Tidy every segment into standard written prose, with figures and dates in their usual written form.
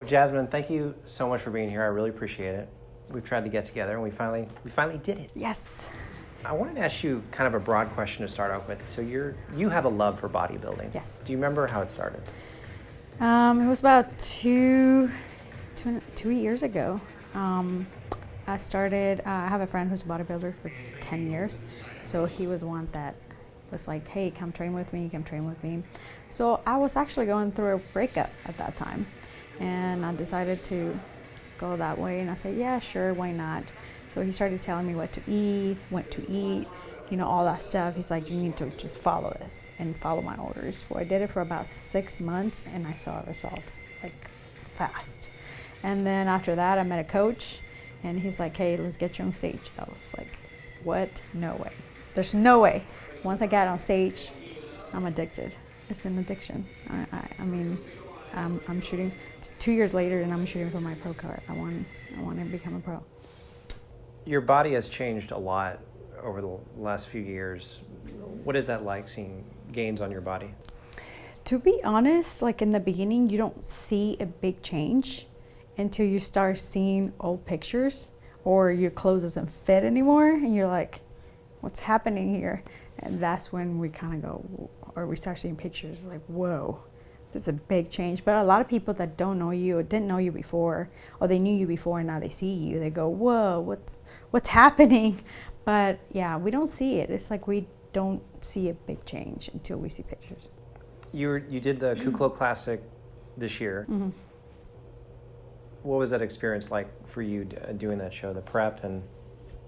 Jazmin, thank you so much for being here. I really appreciate it. We've tried to get together and we finally did it. Yes. I wanted to ask you kind of a broad question to start off with. So you have a love for bodybuilding. Yes. Do you remember how it started? It was about two years ago. I started, I have a friend who's a bodybuilder for 10 years. So he was one that was like, hey, come train with me, come train with me. So I was actually going through a breakup at that time. And I decided to go that way. And I said, yeah, sure, why not? So he started telling me what to eat, when to eat, you know, all that stuff. He's like, you need to just follow this and follow my orders. So I did it for about 6 months and I saw results like fast. And then after that, I met a coach and he's like, hey, let's get you on stage. I was like, what? No way. There's no way. Once I got on stage, I'm addicted. It's an addiction. I mean, I'm shooting 2 years later and I'm shooting for my pro card. I want to become a pro. Your body has changed a lot over the last few years. What is that like, seeing gains on your body? To be honest, like in the beginning, you don't see a big change until you start seeing old pictures or your clothes doesn't fit anymore and you're like, what's happening here? And that's when we kind of go, or we start seeing pictures like, whoa, this is a big change. But a lot of people that don't know you or didn't know you before, or they knew you before and now they see you, they go, whoa, what's happening? But yeah, we don't see it. It's like we don't see a big change until we see pictures. You did the Kuklo Classic this year. Mm-hmm. What was that experience like for you doing that show, the prep, and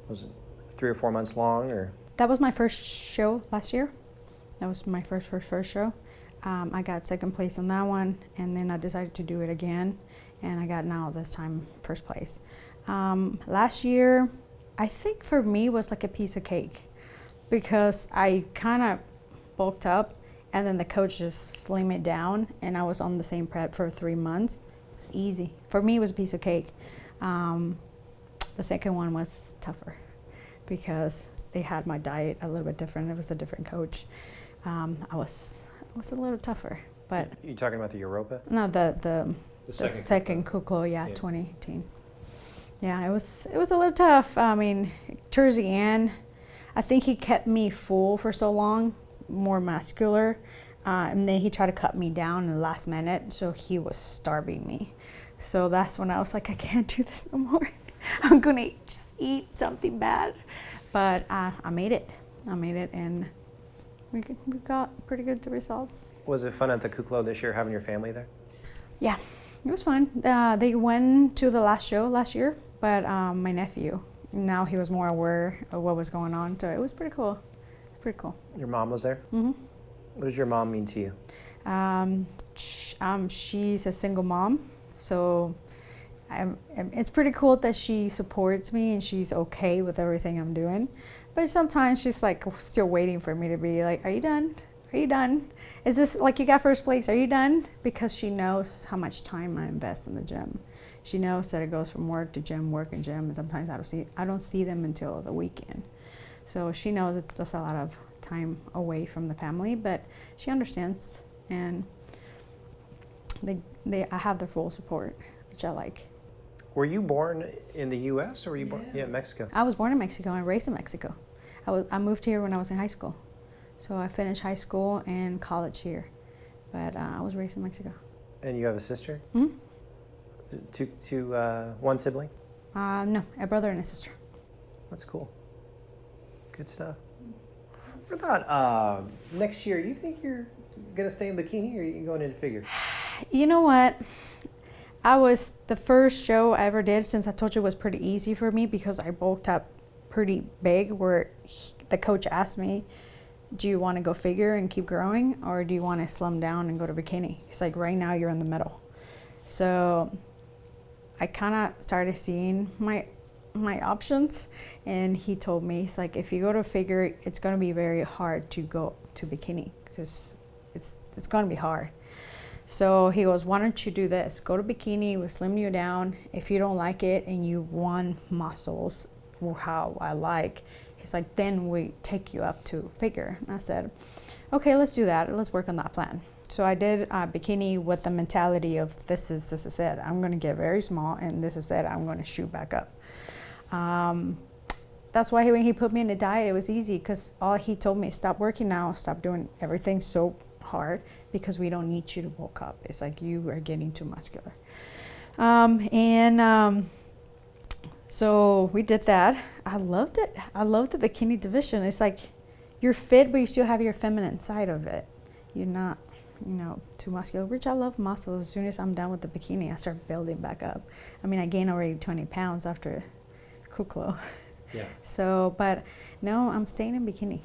was it 3 or 4 months long, or? That was my first show last year. That was my first show. I got second place on that one, and then I decided to do it again, and I got now this time first place. Last year, I think for me was like a piece of cake because I kind of bulked up, and then the coach just slimmed it down, and I was on the same prep for 3 months. It's easy. For me, it was a piece of cake. The second one was tougher because they had my diet a little bit different. It was a different coach. I was a little tougher, but You talking about the Europa? no, the second Kuklo, yeah, Yeah. 2018. Yeah, it was a little tough. I mean, towards the end, I think he kept me full for so long, more muscular, and then he tried to cut me down in the last minute, so he was starving me. So that's when I was like, I can't do this no more. I'm gonna just eat something bad. But I made it, and we got pretty good results. Was it fun at the Kuklo this year, having your family there? Yeah, it was fun. They went to the last show last year, but my nephew, now he was more aware of what was going on, so it was pretty cool. It's pretty cool. Your mom was there? Mm-hmm. What does your mom mean to you? She's a single mom, so it's pretty cool that she supports me and she's okay with everything I'm doing. But sometimes she's like still waiting for me to be like, are you done? Are you done? Is this like you got first place? Are you done? Because she knows how much time I invest in the gym. She knows that it goes from work to gym, work and gym, and sometimes I don't see them until the weekend. So she knows it's just a lot of time away from the family, but she understands, and I have their full support, which I like. Were you born in the U.S. or were you born in Mexico? I was born in Mexico and raised in Mexico. I moved here when I was in high school. So I finished high school and college here. But I was raised in Mexico. And you have a sister? Mm-hmm. One sibling? No, a brother and a sister. That's cool. Good stuff. What about next year? You think you're going to stay in bikini or are you going into figure? You know what? The first show I ever did, since I told you it was pretty easy for me because I bulked up pretty big, where the coach asked me, do you want to go figure and keep growing, or do you want to slim down and go to bikini? It's like right now you're in the middle. So I kind of started seeing my options, and he told me, he's like, if you go to figure, it's going to be very hard to go to bikini because it's going to be hard. So he goes, why don't you do this? Go to bikini, we'll slim you down. If you don't like it and you want muscles, how I like, he's like, then we take you up to figure. And I said, okay, let's do that. Let's work on that plan. So I did bikini with the mentality of this is it. I'm going to get very small, and this is it. I'm going to shoot back up. That's why when he put me in a diet, it was easy, because all he told me, stop working now, stop doing everything so hard, because we don't need you to bulk up. It's like you are getting too muscular. So we did that. I loved it. I love the bikini division. It's like you're fit, but you still have your feminine side of it. You're not, too muscular, which I love muscles. As soon as I'm done with the bikini, I start building back up. I mean, I gained already 20 pounds after Kuklo. Yeah. So, but no, I'm staying in bikini.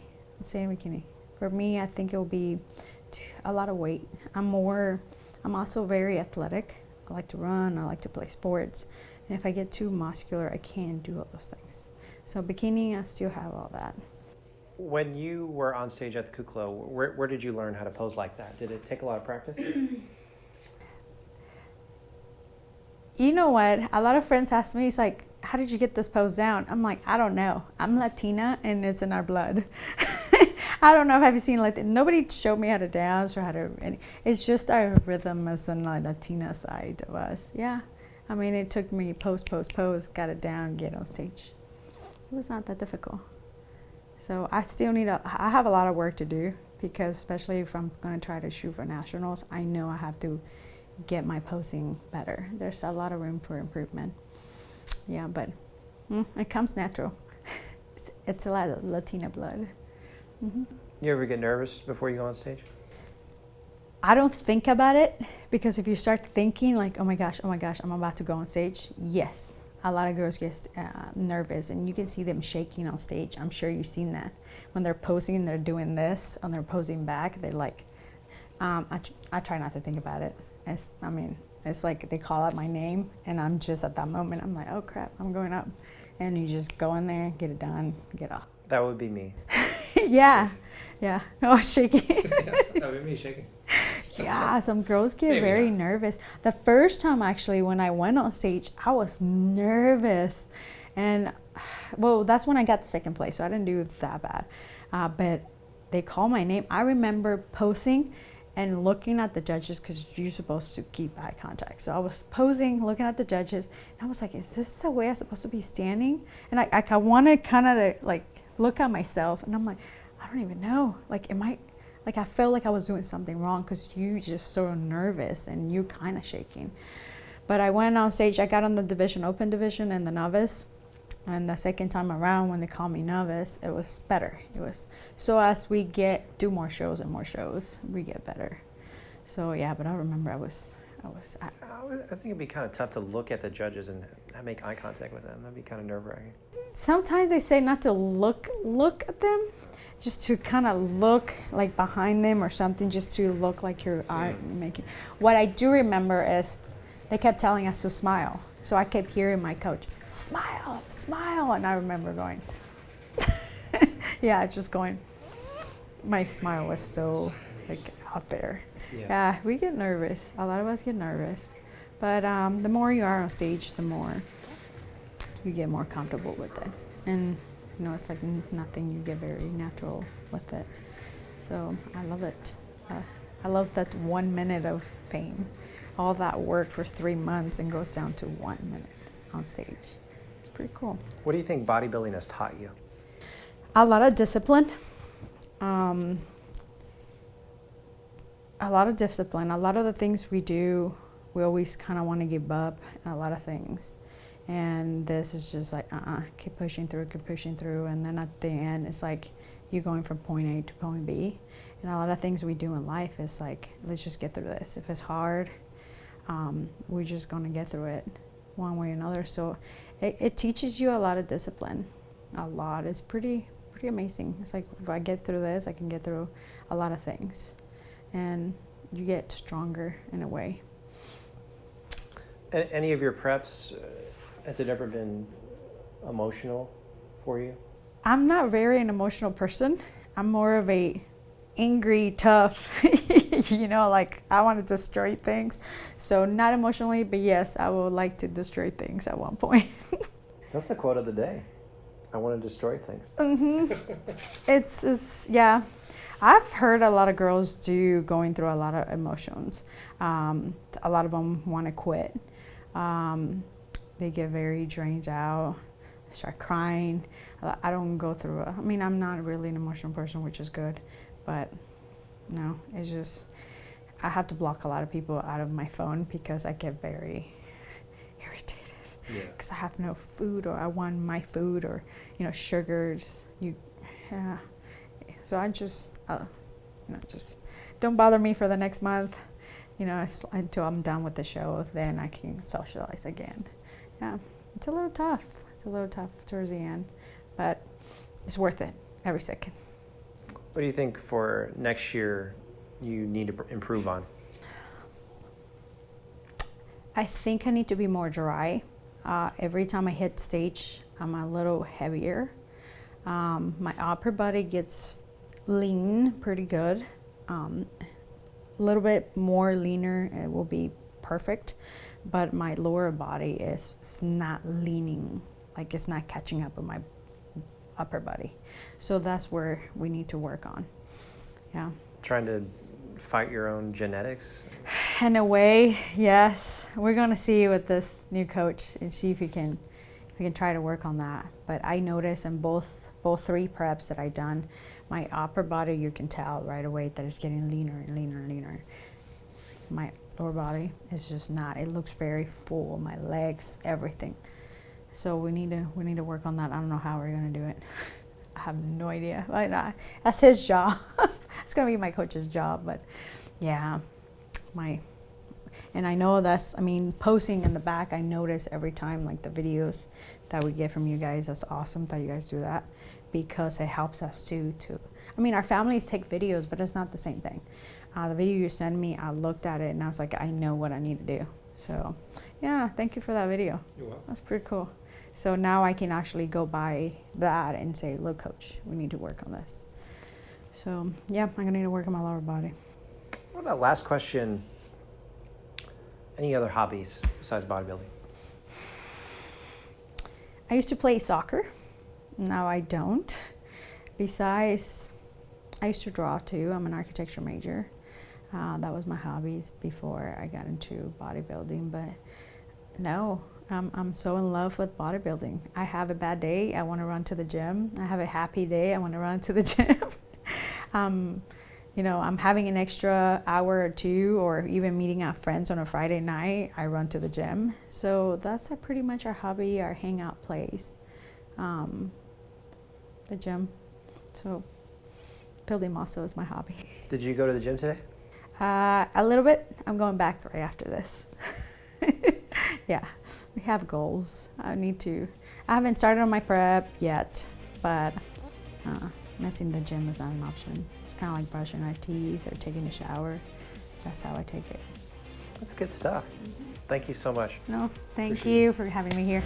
For me, I think it will be a lot of weight. I'm also very athletic. I like to run. I like to play sports. And if I get too muscular, I can't do all those things. So bikini, I still have all that. When you were on stage at the Kuklo, where did you learn how to pose like that? Did it take a lot of practice? You know what? A lot of friends ask me, it's like, how did you get this pose down? I'm like, I don't know. I'm Latina, and it's in our blood. I don't know. Have you seen nobody showed me how to dance or how to. It's just our rhythm as the Latina side of us. Yeah. I mean, it took me pose, got it down, get on stage. It was not that difficult. So I still I have a lot of work to do, because especially if I'm going to try to shoot for nationals, I know I have to get my posing better. There's a lot of room for improvement. Yeah, but it comes natural. It's a lot of Latina blood. Mm-hmm. You ever get nervous before you go on stage? I don't think about it, because if you start thinking like, oh my gosh, I'm about to go on stage, yes, a lot of girls get nervous, and you can see them shaking on stage. I'm sure you've seen that. When they're posing and they're doing this, and they're posing back, they're like, I try not to think about it. It's like they call out my name, and I'm just at that moment, I'm like, oh crap, I'm going up. And you just go in there, get it done, get off. That would be me. Yeah. Oh, shaking. Yeah, that would be me shaking. Yeah, some girls get very nervous. The first time, actually, when I went on stage, I was nervous. And, well, that's when I got the second place, so I didn't do that bad. But they called my name. I remember posing and looking at the judges, because you're supposed to keep eye contact. So I was posing, looking at the judges, and I was like, is this the way I'm supposed to be standing? And I wanted kind of to, look at myself, and I'm like, I don't even know. I felt like I was doing something wrong, because you just so nervous and you kind of shaking. But I went on stage. I got on the open division and the novice. And the second time around, when they called me novice, it was better. So as we do more shows and more shows, we get better. So yeah, but I remember I think it'd be kind of tough to look at the judges and make eye contact with them. That'd be kind of nerve-wracking. Sometimes they say not to look at them, just to kind of look like behind them or something, just to look like your eye making. What I do remember is they kept telling us to smile. So I kept hearing my coach, smile, smile. And I remember going, just going. My smile was so out there. Yeah, we get nervous. A lot of us get nervous. But the more you are on stage, the more you get more comfortable with it. And, it's like nothing. You get very natural with it. So I love it. I love that 1 minute of fame. All that work for 3 months and goes down to 1 minute on stage. It's pretty cool. What do you think bodybuilding has taught you? A lot of discipline. A lot of discipline. A lot of the things we do, we always kind of want to give up in a lot of things. And this is just like, keep pushing through. And then at the end, it's like you're going from point A to point B. And a lot of things we do in life is like, let's just get through this. If it's hard, we're just going to get through it one way or another. So it teaches you a lot of discipline. A lot. It's pretty amazing. It's like, if I get through this, I can get through a lot of things. And you get stronger in a way. Any of your preps, has it ever been emotional for you? I'm not very an emotional person. I'm more of a angry, tough, I want to destroy things. So not emotionally, but yes, I would like to destroy things at one point. That's the quote of the day. I want to destroy things. Mm-hmm. It's yeah. I've heard a lot of girls going through a lot of emotions. A lot of them want to quit. They get very drained out, start crying. I don't go through it. I mean, I'm not really an emotional person, which is good, but no, it's just, I have to block a lot of people out of my phone because I get very irritated. Because I have no food, or I want my food, or sugars. So I just just don't bother me for the next month, until I'm done with the show. Then I can socialize again. Yeah, it's a little tough. It's a little tough towards the end, but it's worth it every second. What do you think for next year you need to improve on? I think I need to be more dry. Every time I hit stage, I'm a little heavier. My upper body gets lean pretty good. A little bit more leaner, it will be perfect. But my lower body is not leaning, like it's not catching up with my upper body. So that's where we need to work on. Yeah. Trying to fight your own genetics? In a way, yes. We're going to see with this new coach and see if we can try to work on that. But I notice in both 3 preps that I've done, my upper body, you can tell right away that it's getting leaner and leaner and leaner. My lower body is just not. It looks very full. My legs, everything. So we need to work on that. I don't know how we're going to do it. I have no idea. That's his job. It's going to be my coach's job. But yeah, and I know posting in the back, I notice every time, like the videos that we get from you guys. That's awesome that you guys do that, because it helps us too. Our families take videos, but it's not the same thing. The video you send me, I looked at it and I was like, I know what I need to do. So yeah, thank you for that video. You're welcome. That's pretty cool. So now I can actually go by that and say, look, coach, we need to work on this. So yeah, I'm gonna need to work on my lower body. What about last question? Any other hobbies besides bodybuilding? I used to play soccer. Now I don't. Besides, I used to draw too. I'm an architecture major. That was my hobbies before I got into bodybuilding. But no, I'm so in love with bodybuilding. I have a bad day, I want to run to the gym. I have a happy day, I want to run to the gym. I'm having an extra hour or 2, or even meeting out friends on a Friday night, I run to the gym. So that's pretty much our hobby, our hangout place, the gym. So building muscle is my hobby. Did you go to the gym today? A little bit. I'm going back right after this. Yeah, we have goals. I haven't started on my prep yet, but missing the gym is not an option. It's kind of like brushing our teeth or taking a shower. That's how I take it. That's good stuff. Thank you so much. No, thank you for having me here.